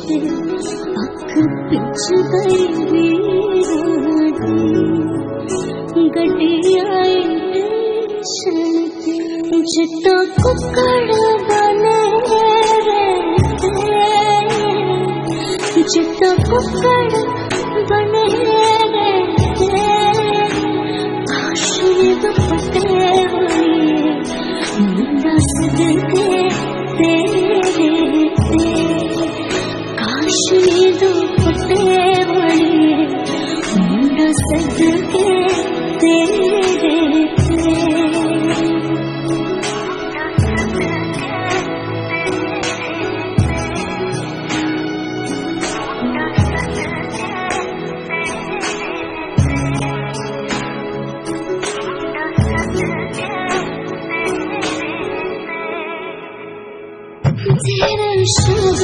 ते अख पिछ गई वीरानी गड्डी आई टेंशन ते जिता कुकड़ बने रहते जिता कुकड़ बने रहते काशी दुपट्टे हुए मुंडा सदके तेरे काशी दुपट्टे हुए मुंडा सदके तेरे तेरे शब्द